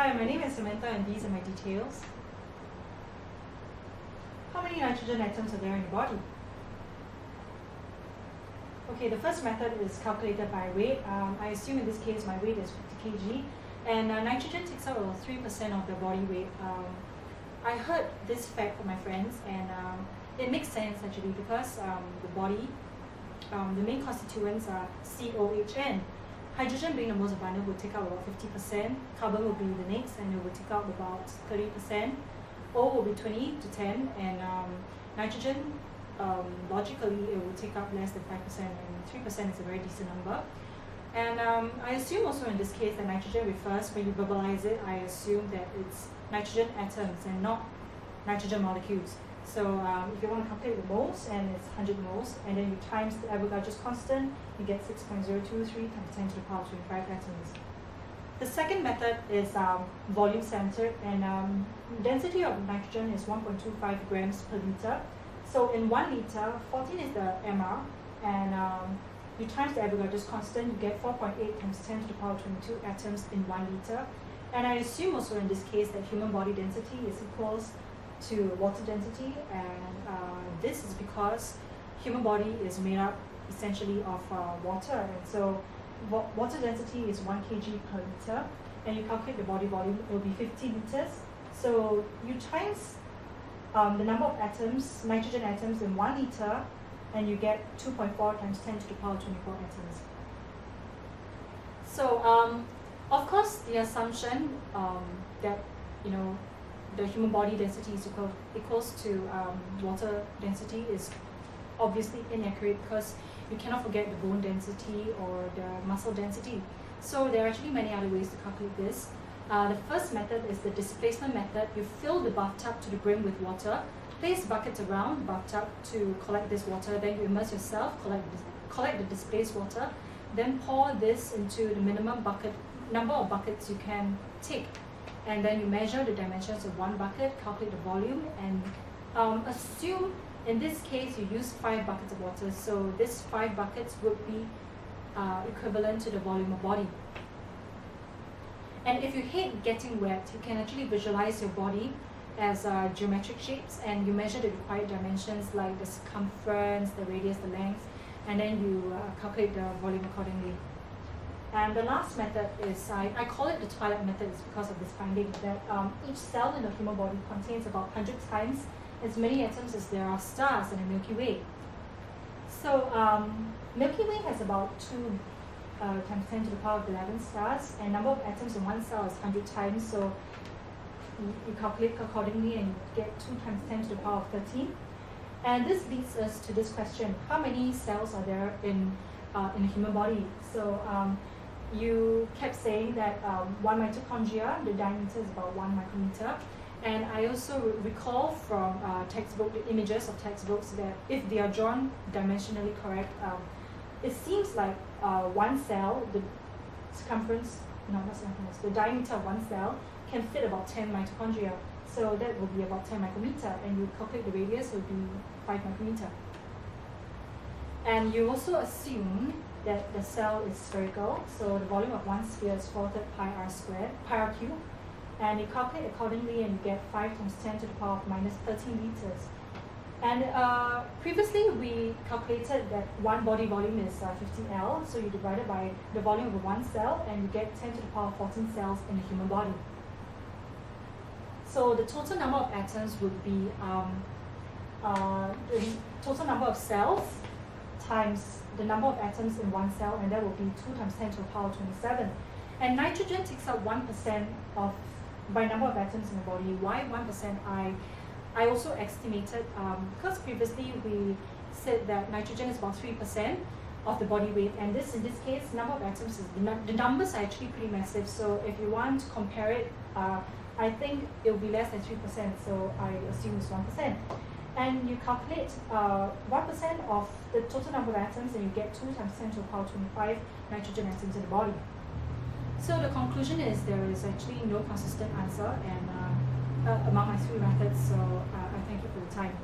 Hi, my name is Samantha and these are my details. How many nitrogen atoms are there in your body? Okay, the first method is calculated by weight. I assume in this case my weight is 50 kg and nitrogen takes up about 3% of the body weight. I heard this fact from my friends and it makes sense actually because the body, the main constituents are COHN. Hydrogen being the most abundant will take up about 50%, carbon will be the next and it will take up about 30%, O will be 20 to 10 and nitrogen logically it will take up less than 5% and 3% is a very decent number. And I assume also in this case that nitrogen refers, when you verbalize it, I assume that it's nitrogen atoms and not nitrogen molecules. So if you want to calculate the moles, and it's 100 moles, and then you times the Avogadro's constant, you get 6.023 times 10 to the power of 25 atoms. The second method is volume centered, and density of nitrogen is 1.25 grams per liter. So in 1 liter, 14 is the MR, and you times the Avogadro's constant, you get 4.8 times 10 to the power of 22 atoms in 1 liter. And I assume also in this case that human body density is equals to water density, and this is because human body is made up essentially of water, and so water density is 1 kg per liter, and you calculate the body volume, it will be 50 liters. So you times the number of atoms, nitrogen atoms in 1 liter, and you get 2.4 times 10 to the power 24 atoms. So of course the assumption that the human body density is equals to water density is obviously inaccurate because you cannot forget the bone density or the muscle density. So there are actually many other ways to calculate this. The first method is the displacement method. You fill the bathtub to the brim with water, place buckets around the bathtub to collect this water, then you immerse yourself, collect the displaced water, then pour this into the minimum number of buckets you can take. And then you measure the dimensions of 1 bucket, calculate the volume, and assume in this case you use 5 buckets of water. So this 5 buckets would be equivalent to the volume of body. And if you hate getting wet, you can actually visualize your body as geometric shapes, and you measure the required dimensions like the circumference, the radius, the length, and then you calculate the volume accordingly. And the last method is, I call it the twilight method, is because of this finding that each cell in the human body contains about 100 times as many atoms as there are stars in the Milky Way. So Milky Way has about 2 times 10 to the power of 11 stars, and number of atoms in 1 cell is 100 times, so you calculate accordingly and you get 2 times 10 to the power of 13. And this leads us to this question: how many cells are there in the human body? So you kept saying that 1 mitochondria, the diameter is about 1 micrometer. And I also recall from the images of textbooks, that if they are drawn dimensionally correct, it seems like 1 cell, the the diameter of 1 cell can fit about 10 mitochondria. So that will be about 10 micrometer, and you calculate the radius, it will be 5 micrometer. And you also assume that the cell is spherical, so the volume of 1 sphere is 4/3 pi r cubed, and you calculate accordingly and you get 5 times 10 to the power of minus 13 liters. And previously we calculated that 1 body volume is 50 L, so you divide it by the volume of 1 cell and you get 10 to the power of 14 cells in the human body. So the total number of atoms would be the total number of cells times the number of atoms in 1 cell, and that will be 2 times 10 to the power 27. And nitrogen takes up 1% of by number of atoms in the body. Why 1%? I also estimated because previously we said that nitrogen is about 3% of the body weight, and in this case, number of atoms is the numbers are actually pretty massive. So if you want to compare it, I think it will be less than 3%. So I assume it's 1%. And you calculate 1% of the total number of atoms, and you get 2 times 10 to the power 25 nitrogen atoms in the body. So the conclusion is there is actually no consistent answer and among my 3 methods. So I thank you for the time.